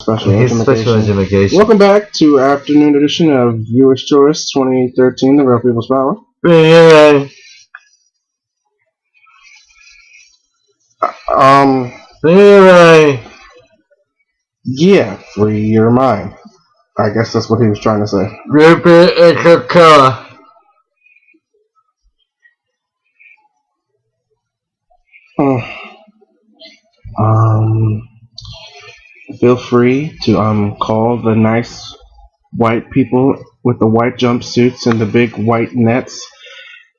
Special His special education. education. Welcome back to afternoon edition of Viewers Choice 2013, The Real People's Power. Yeah. Yeah, free your mind. I guess that's what he was trying to say. Um, Feel free to call the nice white people with the white jumpsuits and the big white nets,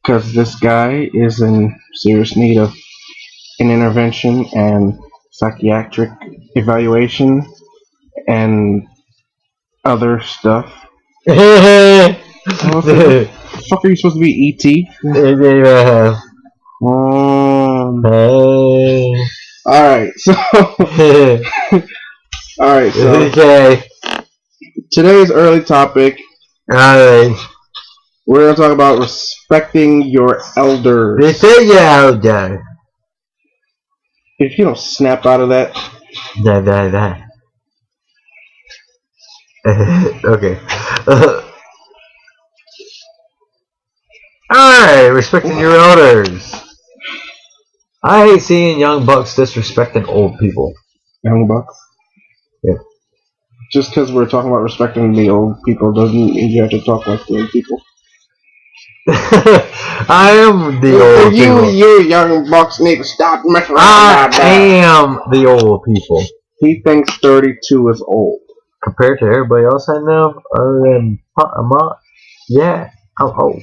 because this guy is in serious need of an intervention and psychiatric evaluation and other stuff. What the fuck are you supposed to be, E.T.? Alright, so Okay. Today's early topic, Alright. we're going to talk about respecting your elders. Respect your elder. If you don't snap out of that. Okay. Alright, respecting your elders. I hate seeing young bucks disrespecting old people. Young bucks? Yeah. Just because we're talking about respecting the old people doesn't mean you have to talk like the old people. I am the old people. You young bucks need to stop messing around. I am the old people. He thinks 32 is old. Compared to everybody else I know, other than yeah, I'm old.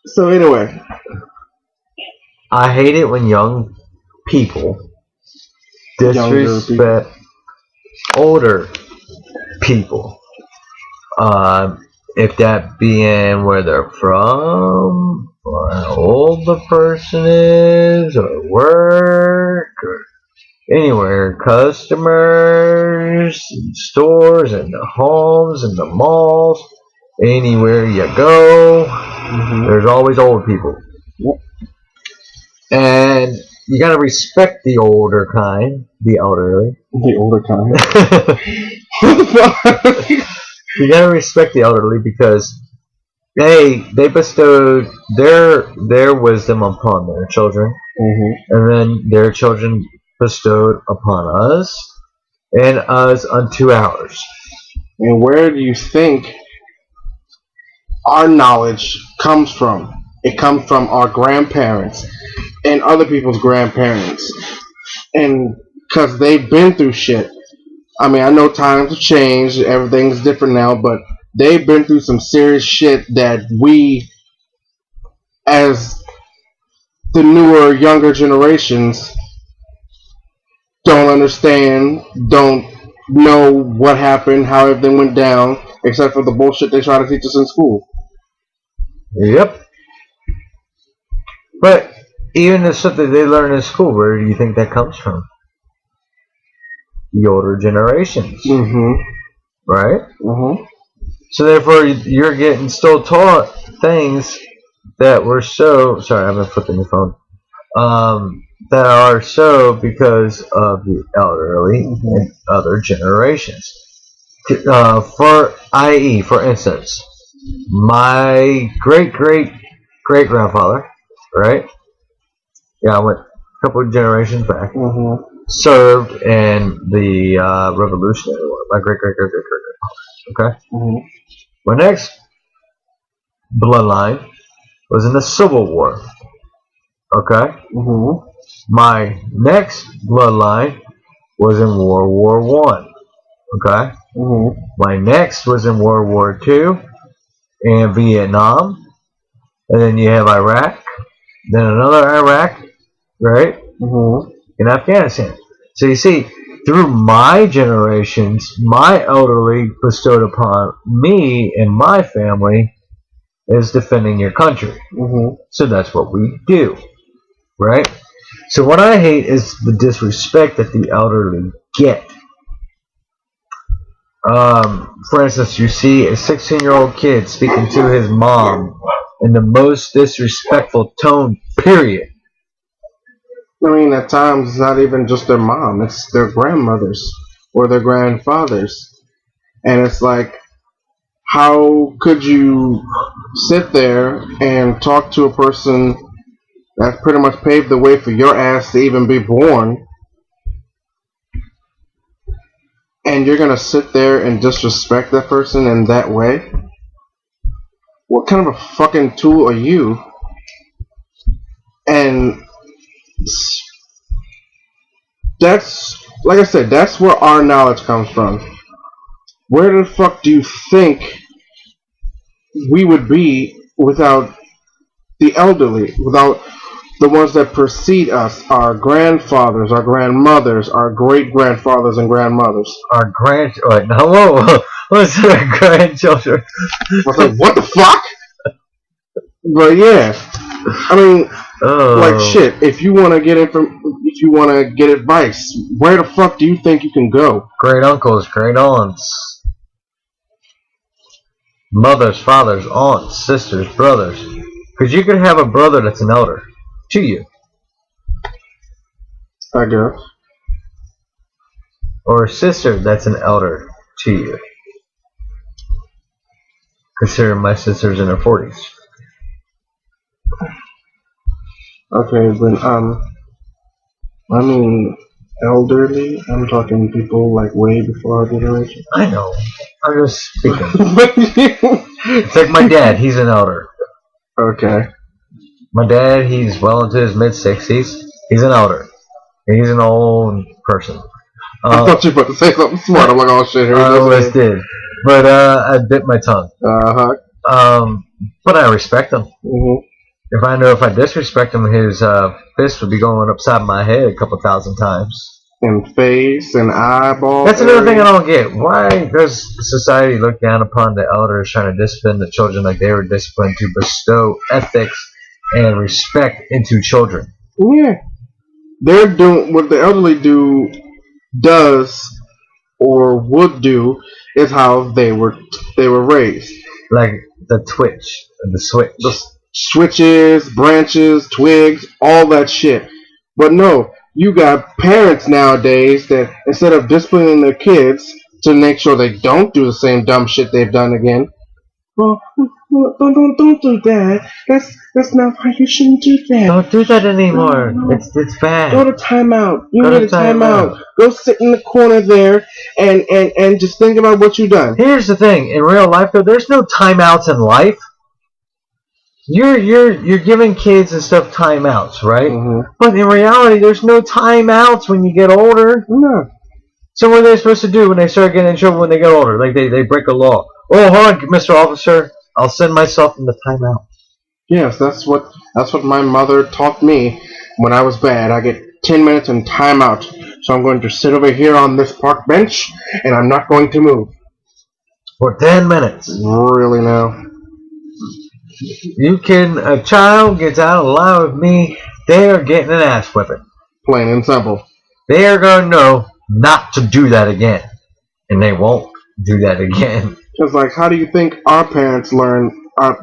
So anyway, I hate it when young people disrespect older people. If that being where they're from, or how old the person is, or work, or anywhere, customers, stores, and the homes, and the malls, anywhere you go, there's always old people. And you gotta respect the older kind, the elderly. The older kind. What the fuck? You gotta respect the elderly because they bestowed their wisdom upon their children, and then their children bestowed upon us, and us unto ours. And where do you think our knowledge comes from? It comes from our grandparents and other people's grandparents, and because they've been through shit. I mean, I know times have changed, everything's different now, but they've been through some serious shit that we, as the newer, younger generations, don't understand, don't know what happened, how everything went down, except for the bullshit they try to teach us in school. Yep. But even the stuff that they learn in school, where do you think that comes from? The older generations. Right? So therefore, you're getting still taught things that were so... Sorry, I've been flipping the phone. That are so because of the elderly and other generations. For instance, my great-great-great-grandfather, right? Yeah, I went a couple of generations back. Served in the Revolutionary War. My great-great-great-great-grandfather. Okay? My next bloodline was in the Civil War. Okay? My next bloodline was in World War I. Okay? My next was in World War II and Vietnam. And then you have Iraq. Then another Iraq. Right? In Afghanistan. So you see, through my generations, my elderly bestowed upon me and my family is defending your country. So that's what we do. Right? So what I hate is the disrespect that the elderly get. For instance, you see a 16-year-old kid speaking to his mom in the most disrespectful tone, period. I mean, at times it's not even just their mom; it's their grandmothers or their grandfathers, and it's like, how could you sit there and talk to a person that pretty much paved the way for your ass to even be born, and you're gonna sit there and disrespect that person in that way? What kind of a fucking tool are you? And that's, like I said, that's where our knowledge comes from. Where the fuck do you think we would be without the elderly, without the ones that precede us, our grandfathers, our grandmothers, our great grandfathers and grandmothers? Our hello, what's our grandchildren? I was like, what the fuck? But yeah, I mean, like shit. If you want to if you want to get advice, where the fuck do you think you can go? Great uncles, great aunts, mothers, fathers, aunts, sisters, brothers. Because you could have a brother that's an elder to you, I guess. or a sister that's an elder to you. Consider my sister's in her 40s. Okay, but I mean, elderly. I'm talking people like way before our generation. I know. I'm just speaking. It's like my dad. He's an elder. Okay. My dad, he's well into his mid-60s. He's an elder. He's an old person. I thought you were about to say something smart. I'm like, oh shit, here I almost did. But I bit my tongue. But I respect him. Mm-hmm. If I disrespect him, his fist would be going upside my head a couple thousand times. And face and eyeball. That's another thing I don't get. Why does society look down upon the elders trying to discipline the children like they were disciplined to bestow ethics and respect into children? Yeah. They're doing what the elderly does or would do is how they were raised. Like the switch. The switches, branches, twigs, all that shit. But no, you got parents nowadays that instead of disciplining their kids to make sure they don't do the same dumb shit they've done again, well, don't do that. That's not why you shouldn't do that. Don't do that anymore. No. It's bad. Go to timeout. You need a timeout. Go sit in the corner there and just think about what you've done. Here's the thing. In real life, though, there's no timeouts in life. You're giving kids and stuff timeouts, right? Mm-hmm. But in reality, there's no timeouts when you get older. No. So what are they supposed to do when they start getting in trouble when they get older? Like they break a law. Oh, hold on, Mr. Officer. I'll send myself in the timeout. Yes, that's what my mother taught me when I was bad. I get 10 minutes in timeout. So I'm going to sit over here on this park bench, and I'm not going to move. For 10 minutes. Really now? A child gets out of line with me, they are getting an ass whipping. Plain and simple. They are going to know not to do that again. And they won't do that again. It's like, how do you think our parents learn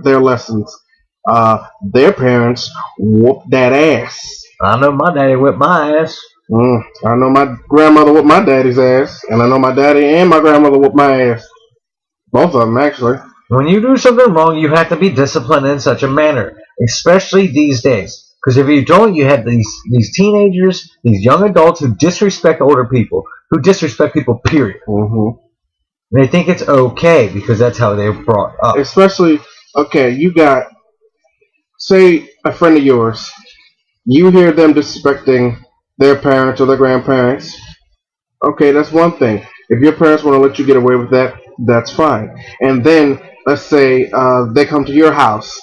their lessons? Their parents whooped that ass. I know my daddy whipped my ass. I know my grandmother whooped my daddy's ass. And I know my daddy and my grandmother whooped my ass. Both of them, actually. When you do something wrong, you have to be disciplined in such a manner. Especially these days. Because if you don't, you have these teenagers, these young adults who disrespect older people. Who disrespect people, period. Mm-hmm. They think it's okay because that's how they were brought up. Especially, okay, you got, say, a friend of yours. You hear them disrespecting their parents or their grandparents. Okay, that's one thing. If your parents want to let you get away with that, that's fine. And then, let's say, they come to your house.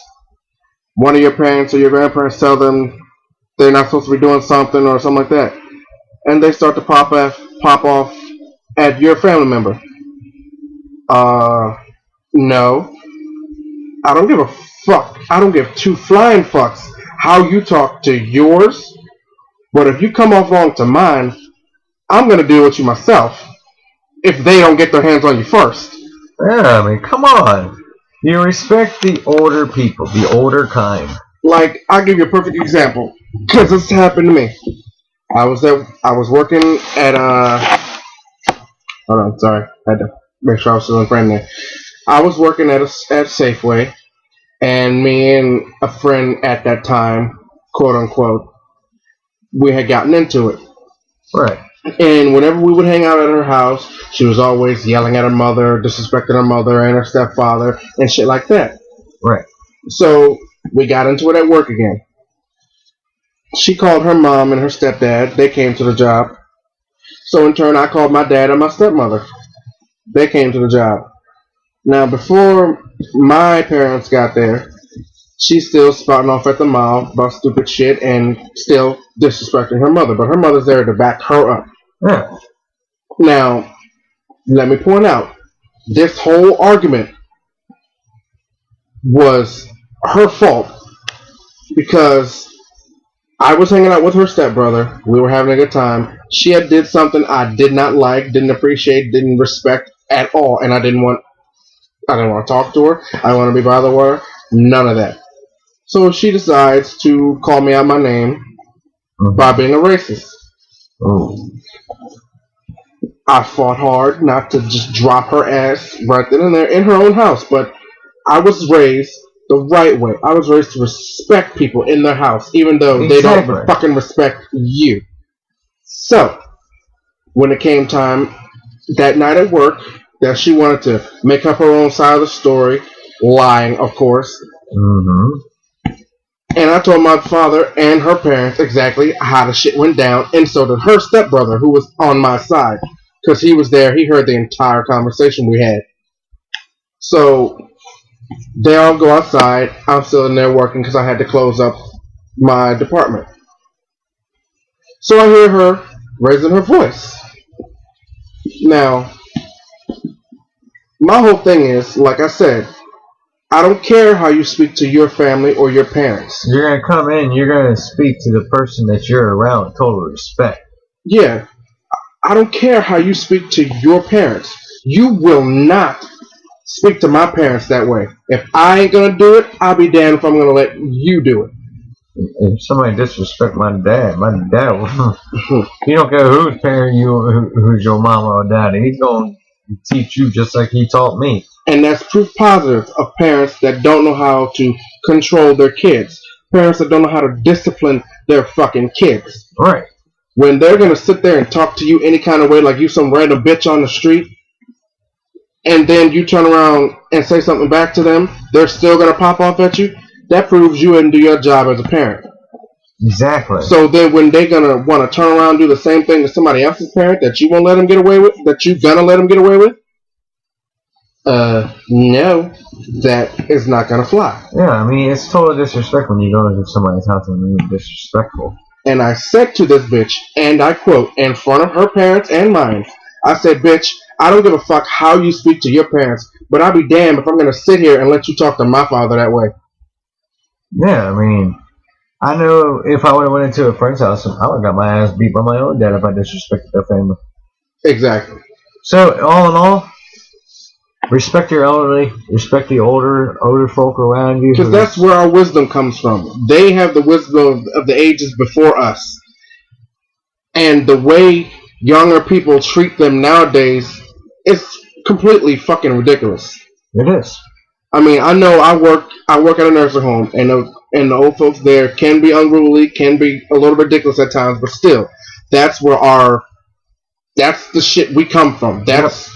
One of your parents or your grandparents tell them they're not supposed to be doing something or something like that. And they start to pop off at your family member. No. I don't give a fuck. I don't give two flying fucks how you talk to yours. But if you come off wrong to mine, I'm going to deal with you myself. If they don't get their hands on you first. Yeah, I mean, come on. You respect the older people, the older kind. Like, I'll give you a perfect example. Because this happened to me. I was there. I was working at Hold on, sorry. I had to make sure I was still in frame there. I was working at Safeway, and me and a friend at that time, quote unquote, we had gotten into it. Right. And whenever we would hang out at her house, she was always yelling at her mother, disrespecting her mother and her stepfather, and shit like that. Right. So we got into it at work again. She called her mom and her stepdad. They came to the job. So in turn, I called my dad and my stepmother. They came to the job. Now, before my parents got there, she's still spouting off at the mouth about stupid shit and still disrespecting her mother. But her mother's there to back her up. Yeah. Now, let me point out, this whole argument was her fault because I was hanging out with her stepbrother. We were having a good time. She had did something I did not like, didn't appreciate, didn't respect at all, and I didn't want to talk to her. I didn't want to be bothered with her. None of that. So she decides to call me out my name by being a racist. Oh. I fought hard not to just drop her ass right then and there in her own house, but I was raised the right way. I was raised to respect people in their house, even though they don't fucking respect you. So, when it came time that night at work, that she wanted to make up her own side of the story, lying, of course. Mm-hmm. And I told my father and her parents exactly how the shit went down, and so did her stepbrother, who was on my side. Because he was there, he heard the entire conversation we had. So, they all go outside. I'm still in there working because I had to close up my department. So I hear her raising her voice. Now, my whole thing is, like I said, I don't care how you speak to your family or your parents. You're going to come in, you're going to speak to the person that you're around with total respect. Yeah. I don't care how you speak to your parents. You will not speak to my parents that way. If I ain't going to do it, I'll be damned if I'm going to let you do it. If somebody disrespect my dad you don't care whose parent who's your mama or daddy, he's going to teach you just like he taught me. And that's proof positive of parents that don't know how to control their kids. Parents that don't know how to discipline their fucking kids. Right. When they're going to sit there and talk to you any kind of way, like you some random bitch on the street, and then you turn around and say something back to them, they're still going to pop off at you, that proves you didn't do your job as a parent. Exactly. So then when they're going to want to turn around and do the same thing to somebody else's parent that you won't let them get away with, that you're going to let them get away with, no, that is not going to fly. Yeah, I mean, it's total disrespect when you go into somebody's house and being disrespectful. And I said to this bitch, and I quote, in front of her parents and mine, I said, bitch, I don't give a fuck how you speak to your parents, but I'll be damned if I'm going to sit here and let you talk to my father that way. Yeah, I mean, I know if I would have went into a friend's house, I would have got my ass beat by my own dad if I disrespected their family. Exactly. So, all in all, respect your elderly, respect the older folk around you. Because that's where our wisdom comes from. They have the wisdom of the ages before us. And the way younger people treat them nowadays is completely fucking ridiculous. It is. I mean, I know I work at a nursing home, and the old folks there can be unruly, can be a little ridiculous at times, but still, that's the shit we come from. That's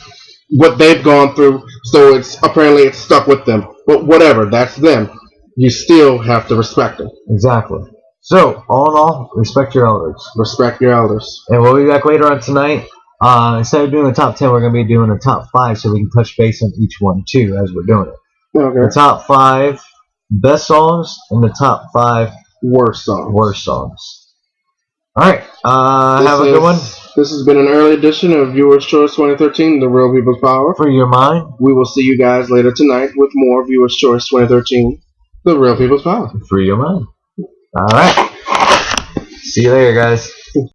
what they've gone through, so it's stuck with them. But whatever, that's them. You still have to respect them. Exactly. So, all in all, respect your elders. Respect your elders. And we'll be back later on tonight. Instead of doing the top 10, we're going to be doing the top 5 so we can touch base on each one, too, as we're doing it. Okay. The top 5 best songs and the top 5 worst songs. Alright, have a good one. This has been an early edition of Viewers Choice 2013, The Real People's Power. Free your mind. We will see you guys later tonight with more Viewers Choice 2013, The Real People's Power. Free your mind. Alright. See you later, guys.